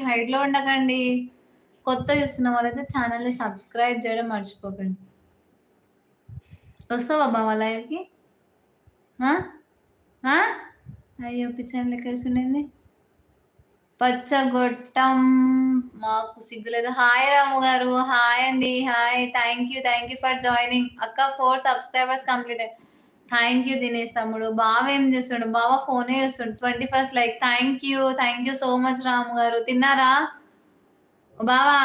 హైడ్‌లో ఉండకండి. కొత్తగా చూస్తున్న వాళ్ళైతే ఛానెల్‌ని సబ్స్క్రైబ్ చేయడం మర్చిపోకండి. వస్తావా బావ లైవ్‌కి? ఆ? ఆ? అయ్యో! పిచ్చాని లెక్క ఏసుడేంది? పచ్చగొట్టం మాకు సిగ్గులేదు. హాయ్ రాము గారు. హాయ్ అండి. Hi. Thank you for joining. అక్క 4 subscribers completed. Thank you Dinesh తమ్ముడు. బావ ఏం చేస్తుండు? బావ ఫోనే చేస్తుండు. 21 like. Thank you so much Ramu గారు. తిన్నారా? బావా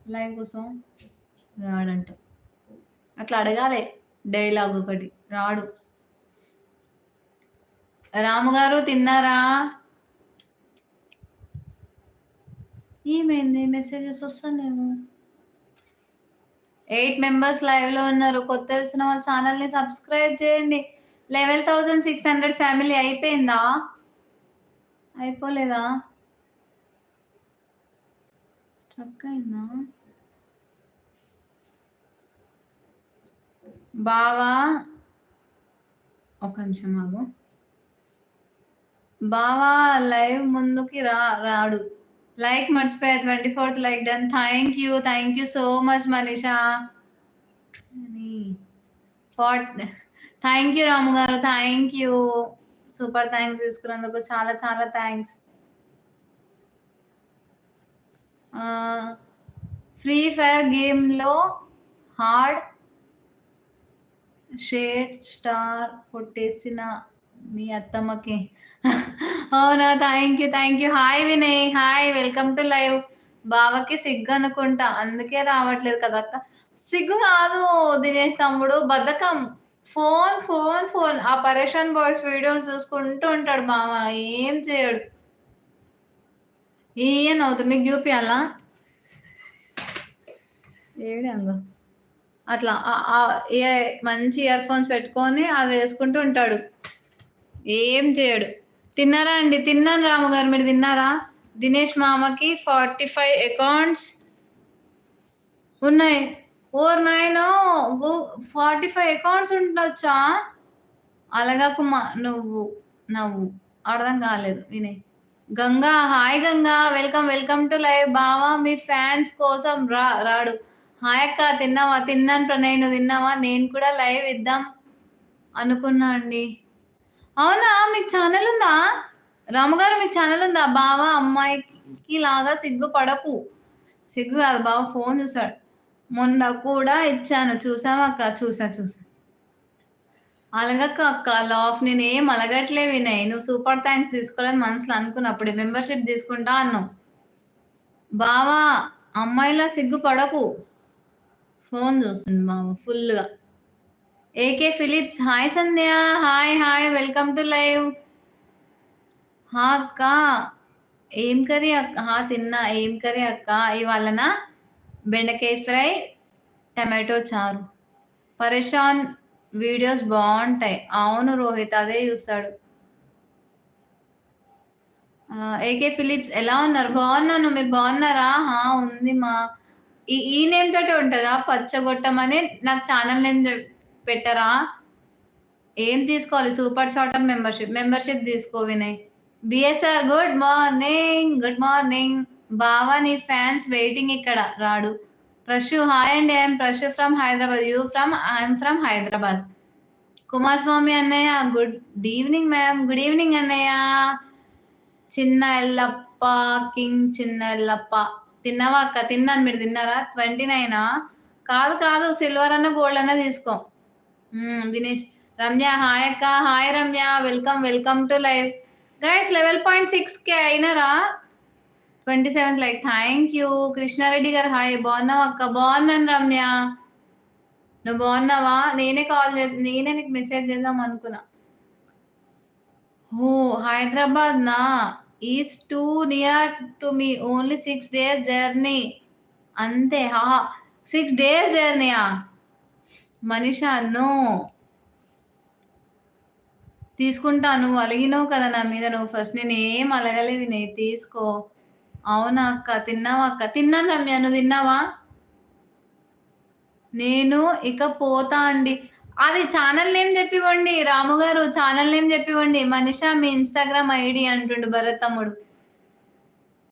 లైవ్ కోసం రాడంట. అట్లా అడగాలే డైలాగ్ ఒకటి. రాడు. రాము గారు తిన్నారా? ఏమైంది? మెసేజెస్ వస్తలేవు. 8 మెంబర్స్ లైవ్‌లో ఉన్నారు. కొత్తగా చూస్తున్న వాళ్ళు ఛానెల్‌ని సబ్స్క్రైబ్ చేయండి. 11,600 ఫ్యామిలీ అయిపోయిందా? అయిపోలేదా? స్ట్రక్ అయిందా? బావా ఒక నిమిషం ఆగు. బావా లైవ్ ముందుకి రాడు. లైక్ మర్చిపోయా. 24th like done. Thank you so much Manisha. Thank you Ramu గారు. Thank you. సూపర్ థాంక్స్ తీసుకున్నందుకు చాలా చాలా థాంక్స్. ఫ్రీ ఫైర్ గేమ్‌లో హార్డ్ షేడ్ స్టార్ కొట్టేసిన మీ అత్తమ్మకి. అవునా? Thank you. Hi Vinay. Hi. Welcome to live. బావకి సిగ్గు అనుకుంటా. అందుకే రావట్లేదు కదక్క. సిగ్గు కాదు దినేష్ తమ్ముడు. బద్ధకం. ఫోన్. ఆ 'పరేషాన్ బాయ్స్' వీడియోస్ చూసుకుంటూ ఉంటాడు బావ. ఏం చేయడు. నవ్వుతాడు. మీకు చూపియాలా? ఏడంగా అట్లా మంచి ఇయర్ ఫోన్స్ పెట్టుకొని అది వేసుకుంటూ ఉంటాడు. ఏం చేయడు. తిన్నారా అండి? తిన్నాను రాము గారు. మీరు తిన్నారా? దినేష్ మామకి 45 అకౌంట్స్ ఉన్నాయి. ఓరి నాయనో! 45 అకౌంట్స్ ఉండొచ్చా? అలగకుమా నువ్వు. అర్థం కాలేదు Vinay. Ganga hi Ganga. Welcome to live. బావ మీ ఫ్యాన్స్ కోసం రాడు. హాయ్ అక్క. తిన్నావా? తిన్నాను ప్రణయ్. నువ్వు తిన్నావా? నేను కూడా లైవ్ ఇద్దాం అనుకున్నా అండి. అవునా? మీకు ఛానెల్ ఉందా? రాముగారు మీకు ఛానెల్ ఉందా? బావ అమ్మాయికి లాగా సిగ్గుపడకు. సిగ్గు కాదు బావ ఫోన్ చూసాడు. మొన్న కూడా ఇచ్చాను. చూసావా అక్క? చూసా. అలగకు అక్క. నేనేం అలగట్లే వినయ్. నువ్వు సూపర్ థాంక్స్ తీసుకోవాలని మనసులో అనుకున్నప్పుడే మెంబర్‌షిప్ తీసుకుంటా అన్నావు. బావా అమ్మాయిలా సిగ్గుపడకు. ఫోన్ చూస్తుంది బావ ఫుల్‌గా. AK Philips hi Sandhya. Hi. Welcome to live. అక్క. ఏం కర్రీ అక్క? తిన్నా. ఏం కర్రీ అక్క? ఇవాళనా? బెండకాయ ఫ్రై, టమాటో చారు. పరేషాన్ వీడియోస్ బావుంటాయి. అవును రోహిత్ అదే చూస్తాడు. ఏకే ఫిలిప్స్ ఎలా ఉన్నారు? బాగున్నాను. మీరు బాగున్నారా? ఉంది ఈ నేమ్ తోటే ఉంటదా? పచ్చగొట్టమని నాకు ఛానల్ నేమ్ పెట్టరా? ఏం తీసుకోవాలి? సూపర్ చాటర్ మెంబర్‌షిప్ తీసుకో వినయ్. BSR good morning. బావ నీ ఫ్యాన్స్ వెయిటింగ్ ఇక్కడ రాడు. ప్రశు హాయ్ అండి. I'm Prashu from Hyderabad. I'm from Hyderabad. Kumaraswamy అన్నయ్య good evening ma'am. Good evening అన్నయ్య. చిన్న ఎల్లప్ప కింగ్ చిన్న ఎల్లప్ప. తిన్నావా అక్క? తిన్నాను. మీరు తిన్నారా? 29 కాదు. సిల్వర్ అన్న గోల్డ్ అన్న తీసుకో. దినేష్ రమ్య హాయ్ అక్క. Hi Ramya. Welcome to live. Guys 11.6K అయినారా? 27 లైక్. Thank you. కృష్ణారెడ్డి గారు హాయ్. బాగున్నావా అక్క? బాగున్నాను రమ్య. నువ్వు బాగున్నావా? నేనే నీకు మెసేజ్ చేద్దాం అనుకున్నా. హైదరాబాద్ నా is two near to me. Only 6 days journey అంతే. 6 days జర్నీయా? మనీషా నో తీసుకుంటా. నువ్వు అలిగినావు కదా నా మీద. నువ్వు ఫస్ట్ నేను ఏం అలగలేవి. నేను తీసుకో. అవునా అక్క? తిన్నావా అక్క? తిన్నాను రమ్య. నువ్వు తిన్నావా? నేను ఇక పోతా అండి. అది ఛానల్ నేమ్ చెప్పివ్వండి రాము గారు. ఛానల్ నేమ్ చెప్పివ్వండి. మనీషా మీ ఇన్‌స్టాగ్రామ్ ఐడీ అంటుండు భరత్ తమ్ముడు.